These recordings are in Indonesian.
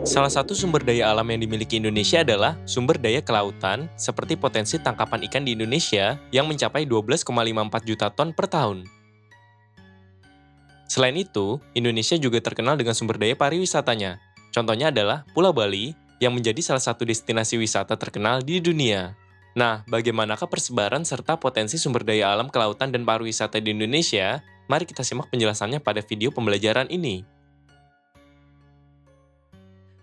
Salah satu sumber daya alam yang dimiliki Indonesia adalah sumber daya kelautan, seperti potensi tangkapan ikan di Indonesia yang mencapai 12,54 juta ton per tahun. Selain itu, Indonesia juga terkenal dengan sumber daya pariwisatanya. Contohnya adalah Pulau Bali, yang menjadi salah satu destinasi wisata terkenal di dunia. Nah, bagaimanakah persebaran serta potensi sumber daya alam kelautan dan pariwisata di Indonesia? Mari kita simak penjelasannya pada video pembelajaran ini.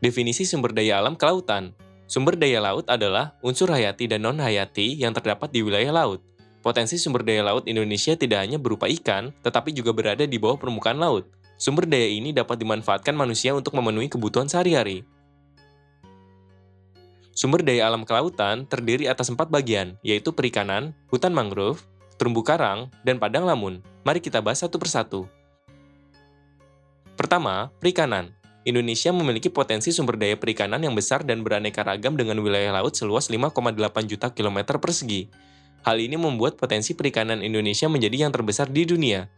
Definisi sumber daya alam kelautan. Sumber daya laut adalah unsur hayati dan non-hayati yang terdapat di wilayah laut. Potensi sumber daya laut Indonesia tidak hanya berupa ikan, tetapi juga berada di bawah permukaan laut. Sumber daya ini dapat dimanfaatkan manusia untuk memenuhi kebutuhan sehari-hari. Sumber daya alam kelautan terdiri atas 4 bagian, yaitu perikanan, hutan mangrove, terumbu karang, dan padang lamun. Mari kita bahas satu persatu. Pertama, perikanan. Indonesia memiliki potensi sumber daya perikanan yang besar dan beraneka ragam dengan wilayah laut seluas 5,8 juta kilometer persegi. Hal ini membuat potensi perikanan Indonesia menjadi yang terbesar di dunia.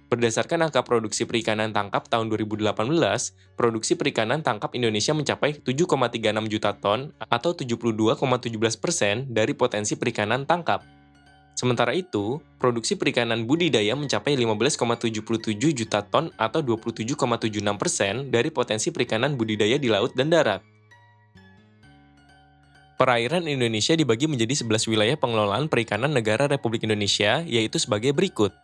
Berdasarkan angka produksi perikanan tangkap tahun 2018, produksi perikanan tangkap Indonesia mencapai 7,36 juta ton atau 72,17% dari potensi perikanan tangkap. Sementara itu, produksi perikanan budidaya mencapai 15,77 juta ton atau 27,76% dari potensi perikanan budidaya di laut dan darat. Perairan Indonesia dibagi menjadi 11 wilayah pengelolaan perikanan negara Republik Indonesia, yaitu sebagai berikut.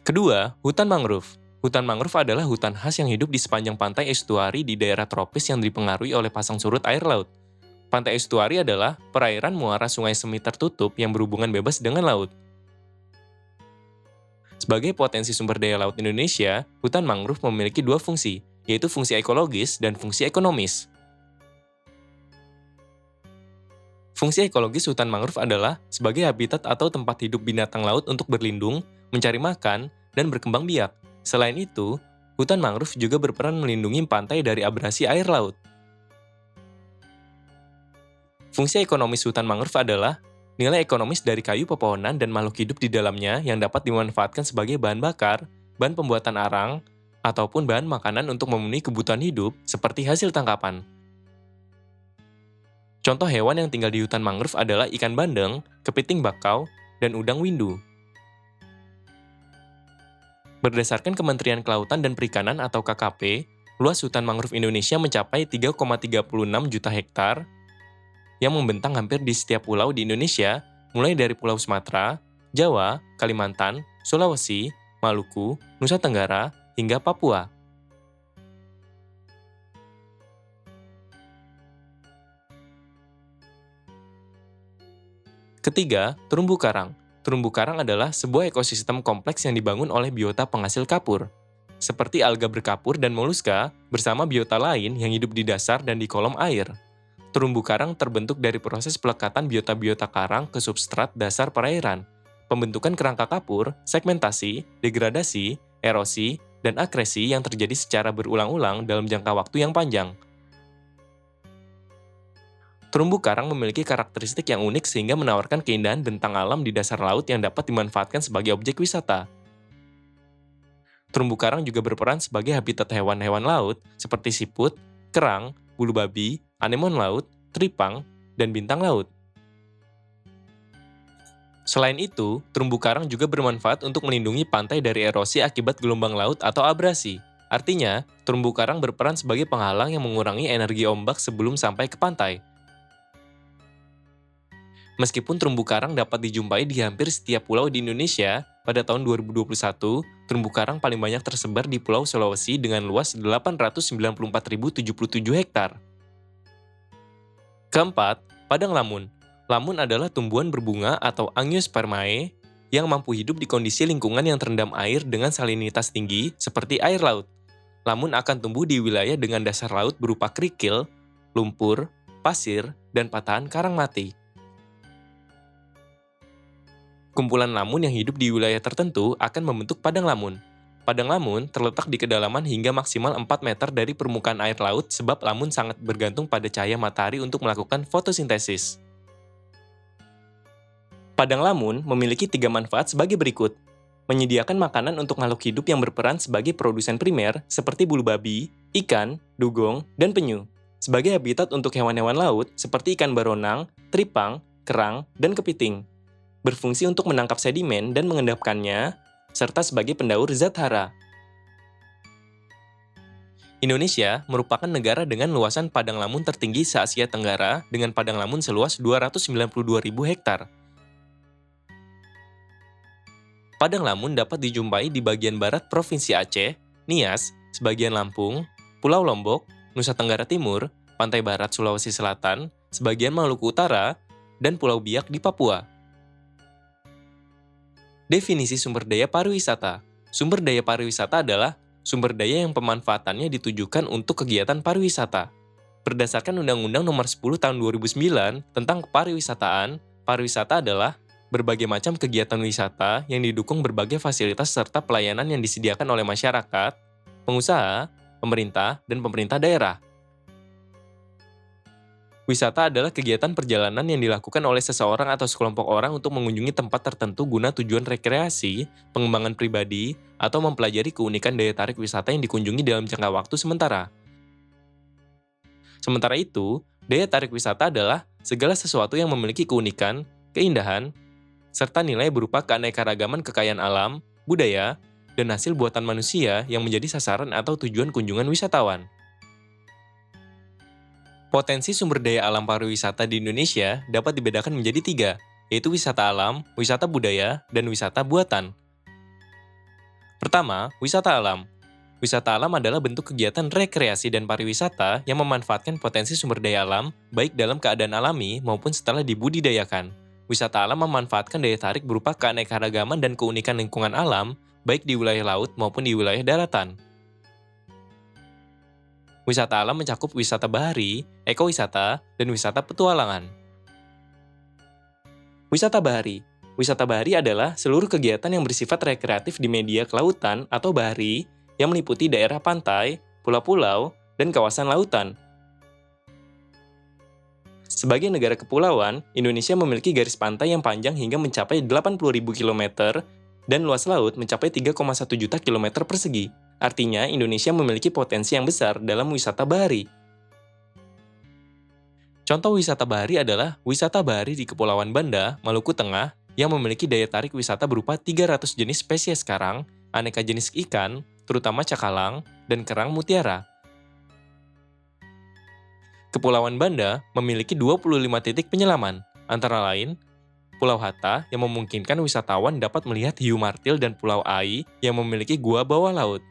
Kedua, hutan mangrove. Hutan mangrove adalah hutan khas yang hidup di sepanjang pantai estuari di daerah tropis yang dipengaruhi oleh pasang surut air laut. Pantai estuari adalah perairan muara sungai semi tertutup yang berhubungan bebas dengan laut. Sebagai potensi sumber daya laut Indonesia, hutan mangrove memiliki dua fungsi, yaitu fungsi ekologis dan fungsi ekonomis. Fungsi ekologis hutan mangrove adalah sebagai habitat atau tempat hidup binatang laut untuk berlindung, mencari makan, dan berkembang biak. Selain itu, hutan mangrove juga berperan melindungi pantai dari abrasi air laut. Fungsi ekonomis hutan mangrove adalah nilai ekonomis dari kayu pepohonan dan makhluk hidup di dalamnya yang dapat dimanfaatkan sebagai bahan bakar, bahan pembuatan arang, ataupun bahan makanan untuk memenuhi kebutuhan hidup seperti hasil tangkapan. Contoh hewan yang tinggal di hutan mangrove adalah ikan bandeng, kepiting bakau, dan udang windu. Berdasarkan Kementerian Kelautan dan Perikanan atau KKP, luas hutan mangrove Indonesia mencapai 3,36 juta hektar yang membentang hampir di setiap pulau di Indonesia, mulai dari Pulau Sumatera, Jawa, Kalimantan, Sulawesi, Maluku, Nusa Tenggara, hingga Papua. Ketiga, terumbu karang. Terumbu karang adalah sebuah ekosistem kompleks yang dibangun oleh biota penghasil kapur, seperti alga berkapur dan moluska, bersama biota lain yang hidup di dasar dan di kolom air. Terumbu karang terbentuk dari proses pelekatan biota-biota karang ke substrat dasar perairan, pembentukan kerangka kapur, segmentasi, degradasi, erosi, dan akresi yang terjadi secara berulang-ulang dalam jangka waktu yang panjang. Terumbu karang memiliki karakteristik yang unik sehingga menawarkan keindahan bentang alam di dasar laut yang dapat dimanfaatkan sebagai objek wisata. Terumbu karang juga berperan sebagai habitat hewan-hewan laut seperti siput, kerang, bulu babi, anemon laut, teripang, dan bintang laut. Selain itu, terumbu karang juga bermanfaat untuk melindungi pantai dari erosi akibat gelombang laut atau abrasi. Artinya, terumbu karang berperan sebagai penghalang yang mengurangi energi ombak sebelum sampai ke pantai. Meskipun terumbu karang dapat dijumpai di hampir setiap pulau di Indonesia, pada tahun 2021, terumbu karang paling banyak tersebar di Pulau Sulawesi dengan luas 894.077 hektar. Keempat, padang lamun. Lamun adalah tumbuhan berbunga atau Angiospermae yang mampu hidup di kondisi lingkungan yang terendam air dengan salinitas tinggi seperti air laut. Lamun akan tumbuh di wilayah dengan dasar laut berupa kerikil, lumpur, pasir, dan patahan karang mati. Kumpulan lamun yang hidup di wilayah tertentu akan membentuk padang lamun. Padang lamun terletak di kedalaman hingga maksimal 4 meter dari permukaan air laut sebab lamun sangat bergantung pada cahaya matahari untuk melakukan fotosintesis. Padang lamun memiliki 3 manfaat sebagai berikut. Menyediakan makanan untuk makhluk hidup yang berperan sebagai produsen primer seperti bulu babi, ikan, dugong, dan penyu. Sebagai habitat untuk hewan-hewan laut seperti ikan baronang, teripang, kerang, dan kepiting. Berfungsi untuk menangkap sedimen dan mengendapkannya, serta sebagai pendaur zat hara. Indonesia merupakan negara dengan luasan padang lamun tertinggi se-Asia Tenggara dengan padang lamun seluas 292.000 hektar. Padang lamun dapat dijumpai di bagian barat Provinsi Aceh, Nias, sebagian Lampung, Pulau Lombok, Nusa Tenggara Timur, pantai barat Sulawesi Selatan, sebagian Maluku Utara, dan Pulau Biak di Papua. Definisi sumber daya pariwisata. Sumber daya pariwisata adalah sumber daya yang pemanfaatannya ditujukan untuk kegiatan pariwisata. Berdasarkan Undang-Undang Nomor 10 Tahun 2009 tentang Kepariwisataan, pariwisata adalah berbagai macam kegiatan wisata yang didukung berbagai fasilitas serta pelayanan yang disediakan oleh masyarakat, pengusaha, pemerintah, dan pemerintah daerah. Wisata adalah kegiatan perjalanan yang dilakukan oleh seseorang atau sekelompok orang untuk mengunjungi tempat tertentu guna tujuan rekreasi, pengembangan pribadi, atau mempelajari keunikan daya tarik wisata yang dikunjungi dalam jangka waktu sementara. Sementara itu, daya tarik wisata adalah segala sesuatu yang memiliki keunikan, keindahan, serta nilai berupa keanekaragaman kekayaan alam, budaya, dan hasil buatan manusia yang menjadi sasaran atau tujuan kunjungan wisatawan. Potensi sumber daya alam pariwisata di Indonesia dapat dibedakan menjadi 3, yaitu wisata alam, wisata budaya, dan wisata buatan. Pertama, wisata alam. Wisata alam adalah bentuk kegiatan rekreasi dan pariwisata yang memanfaatkan potensi sumber daya alam, baik dalam keadaan alami maupun setelah dibudidayakan. Wisata alam memanfaatkan daya tarik berupa keanekaragaman dan keunikan lingkungan alam, baik di wilayah laut maupun di wilayah daratan. Wisata alam mencakup wisata bahari, ekowisata, dan wisata petualangan. Wisata bahari. Wisata bahari adalah seluruh kegiatan yang bersifat rekreatif di media kelautan atau bahari yang meliputi daerah pantai, pulau-pulau, dan kawasan lautan. Sebagai negara kepulauan, Indonesia memiliki garis pantai yang panjang hingga mencapai 80.000 km dan luas laut mencapai 3,1 juta km persegi. Artinya, Indonesia memiliki potensi yang besar dalam wisata bahari. Contoh wisata bahari adalah wisata bahari di Kepulauan Banda, Maluku Tengah, yang memiliki daya tarik wisata berupa 300 jenis spesies karang, aneka jenis ikan, terutama cakalang, dan kerang mutiara. Kepulauan Banda memiliki 25 titik penyelaman, antara lain Pulau Hatta yang memungkinkan wisatawan dapat melihat hiu martil dan Pulau Ai yang memiliki gua bawah laut.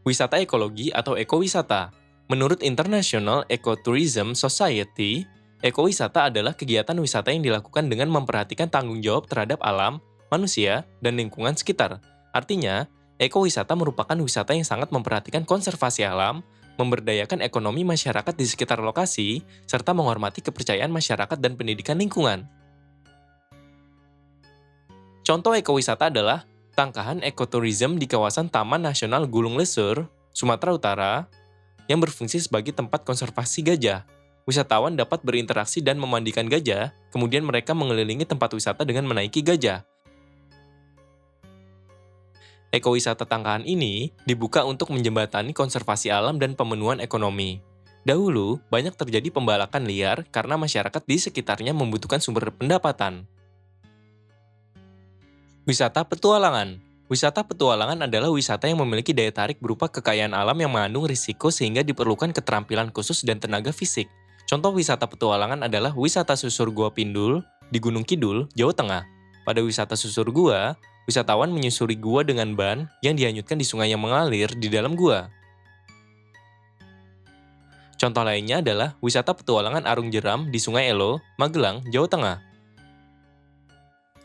Wisata ekologi atau ekowisata. Menurut International Ecotourism Society, ekowisata adalah kegiatan wisata yang dilakukan dengan memperhatikan tanggung jawab terhadap alam, manusia, dan lingkungan sekitar. Artinya, ekowisata merupakan wisata yang sangat memperhatikan konservasi alam, memberdayakan ekonomi masyarakat di sekitar lokasi, serta menghormati kepercayaan masyarakat dan pendidikan lingkungan. Contoh ekowisata adalah Tangkahan Ekoturism di kawasan Taman Nasional Gulung Lesur, Sumatera Utara, yang berfungsi sebagai tempat konservasi gajah. Wisatawan dapat berinteraksi dan memandikan gajah, kemudian mereka mengelilingi tempat wisata dengan menaiki gajah. Ekowisata Tangkahan ini dibuka untuk menjembatani konservasi alam dan pemenuhan ekonomi. Dahulu, banyak terjadi pembalakan liar karena masyarakat di sekitarnya membutuhkan sumber pendapatan. Wisata petualangan. Wisata petualangan adalah wisata yang memiliki daya tarik berupa kekayaan alam yang mengandung risiko sehingga diperlukan keterampilan khusus dan tenaga fisik. Contoh wisata petualangan adalah wisata susur Gua Pindul di Gunung Kidul, Jawa Tengah. Pada wisata susur gua, wisatawan menyusuri gua dengan ban yang dihanyutkan di sungai yang mengalir di dalam gua. Contoh lainnya adalah wisata petualangan arung jeram di Sungai Elo, Magelang, Jawa Tengah.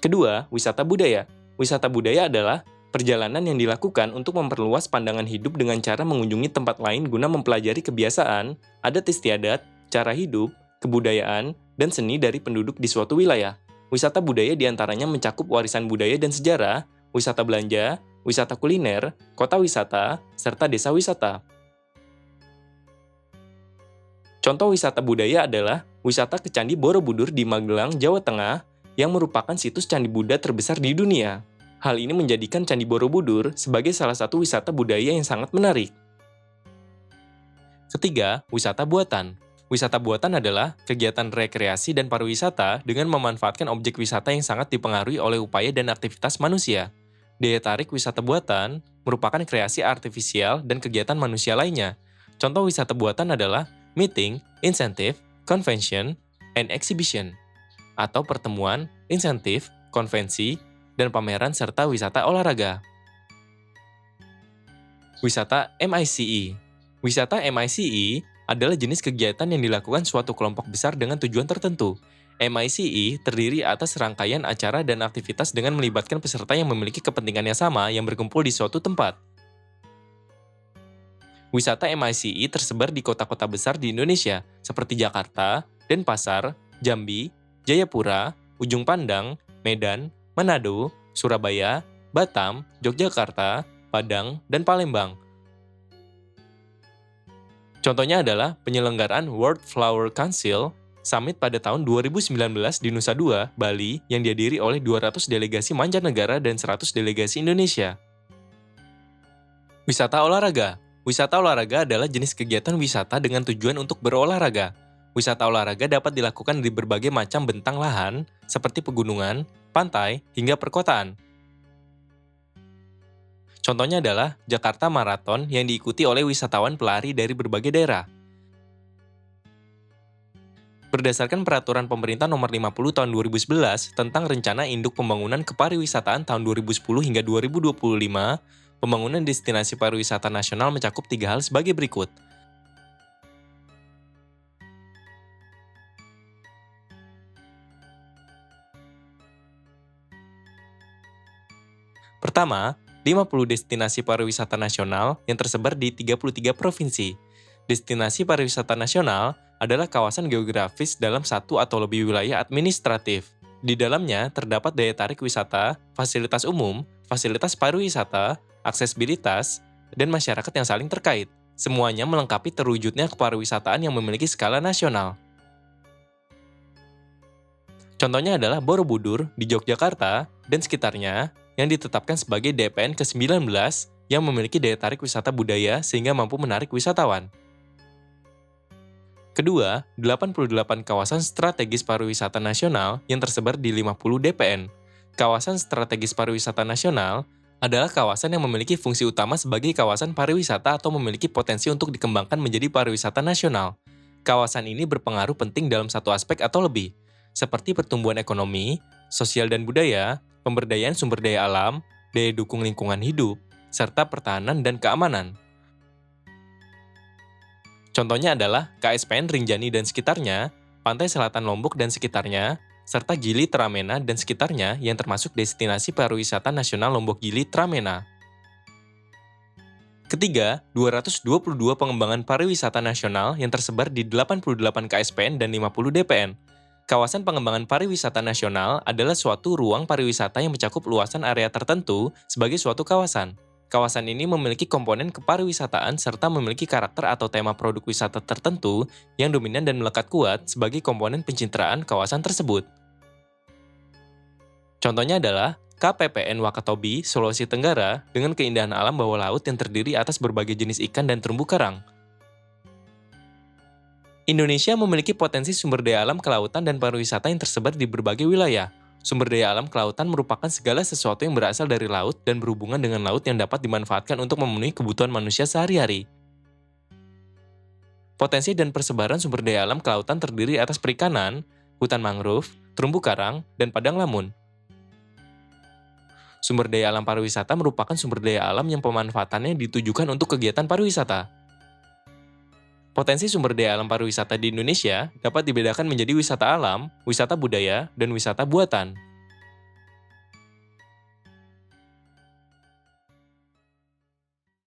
Kedua, wisata budaya. Wisata budaya adalah perjalanan yang dilakukan untuk memperluas pandangan hidup dengan cara mengunjungi tempat lain guna mempelajari kebiasaan, adat istiadat, cara hidup, kebudayaan, dan seni dari penduduk di suatu wilayah. Wisata budaya diantaranya mencakup warisan budaya dan sejarah, wisata belanja, wisata kuliner, kota wisata, serta desa wisata. Contoh wisata budaya adalah wisata ke Candi Borobudur di Magelang, Jawa Tengah, yang merupakan situs Candi Buddha terbesar di dunia. Hal ini menjadikan Candi Borobudur sebagai salah satu wisata budaya yang sangat menarik. Ketiga, wisata buatan. Wisata buatan adalah kegiatan rekreasi dan pariwisata dengan memanfaatkan objek wisata yang sangat dipengaruhi oleh upaya dan aktivitas manusia. Daya tarik wisata buatan merupakan kreasi artifisial dan kegiatan manusia lainnya. Contoh wisata buatan adalah meeting, incentive, convention, and exhibition, atau pertemuan, insentif, konvensi, dan pameran serta wisata olahraga. Wisata MICE. Wisata MICE adalah jenis kegiatan yang dilakukan suatu kelompok besar dengan tujuan tertentu. MICE terdiri atas rangkaian acara dan aktivitas dengan melibatkan peserta yang memiliki kepentingan yang sama yang berkumpul di suatu tempat. Wisata MICE tersebar di kota-kota besar di Indonesia, seperti Jakarta, Denpasar, Jambi, Jayapura, Ujung Pandang, Medan, Manado, Surabaya, Batam, Yogyakarta, Padang, dan Palembang. Contohnya adalah penyelenggaraan World Flower Council Summit pada tahun 2019 di Nusa Dua, Bali, yang dihadiri oleh 200 delegasi mancanegara dan 100 delegasi Indonesia. Wisata olahraga. Wisata olahraga adalah jenis kegiatan wisata dengan tujuan untuk berolahraga. Wisata olahraga dapat dilakukan di berbagai macam bentang lahan, seperti pegunungan, pantai, hingga perkotaan. Contohnya adalah Jakarta Marathon yang diikuti oleh wisatawan pelari dari berbagai daerah. Berdasarkan peraturan pemerintah nomor 50 tahun 2011 tentang Rencana Induk Pembangunan Kepariwisataan tahun 2010 hingga 2025, pembangunan destinasi pariwisata nasional mencakup 3 hal sebagai berikut. Pertama, 50 destinasi pariwisata nasional yang tersebar di 33 provinsi. Destinasi pariwisata nasional adalah kawasan geografis dalam satu atau lebih wilayah administratif. Di dalamnya terdapat daya tarik wisata, fasilitas umum, fasilitas pariwisata, aksesibilitas, dan masyarakat yang saling terkait. Semuanya melengkapi terwujudnya kepariwisataan yang memiliki skala nasional. Contohnya adalah Borobudur di Yogyakarta dan sekitarnya yang ditetapkan sebagai DPN ke-19 yang memiliki daya tarik wisata budaya sehingga mampu menarik wisatawan. Kedua, 88 kawasan strategis pariwisata nasional yang tersebar di 50 DPN. Kawasan strategis pariwisata nasional adalah kawasan yang memiliki fungsi utama sebagai kawasan pariwisata atau memiliki potensi untuk dikembangkan menjadi pariwisata nasional. Kawasan ini berpengaruh penting dalam satu aspek atau lebih, seperti pertumbuhan ekonomi, sosial dan budaya, pemberdayaan sumber daya alam, daya dukung lingkungan hidup, serta pertahanan dan keamanan. Contohnya adalah KSPN Rinjani dan sekitarnya, Pantai Selatan Lombok dan sekitarnya, serta Gili Tramena dan sekitarnya yang termasuk destinasi pariwisata nasional Lombok Gili Tramena. Ketiga, 222 pengembangan pariwisata nasional yang tersebar di 88 KSPN dan 50 DPN. Kawasan pengembangan pariwisata nasional adalah suatu ruang pariwisata yang mencakup luasan area tertentu sebagai suatu kawasan. Kawasan ini memiliki komponen kepariwisataan serta memiliki karakter atau tema produk wisata tertentu yang dominan dan melekat kuat sebagai komponen pencitraan kawasan tersebut. Contohnya adalah KPPN Wakatobi, Sulawesi Tenggara dengan keindahan alam bawah laut yang terdiri atas berbagai jenis ikan dan terumbu karang. Indonesia memiliki potensi sumber daya alam kelautan dan pariwisata yang tersebar di berbagai wilayah. Sumber daya alam kelautan merupakan segala sesuatu yang berasal dari laut dan berhubungan dengan laut yang dapat dimanfaatkan untuk memenuhi kebutuhan manusia sehari-hari. Potensi dan persebaran sumber daya alam kelautan terdiri atas perikanan, hutan mangrove, terumbu karang, dan padang lamun. Sumber daya alam pariwisata merupakan sumber daya alam yang pemanfaatannya ditujukan untuk kegiatan pariwisata. Potensi sumber daya alam pariwisata di Indonesia dapat dibedakan menjadi wisata alam, wisata budaya, dan wisata buatan.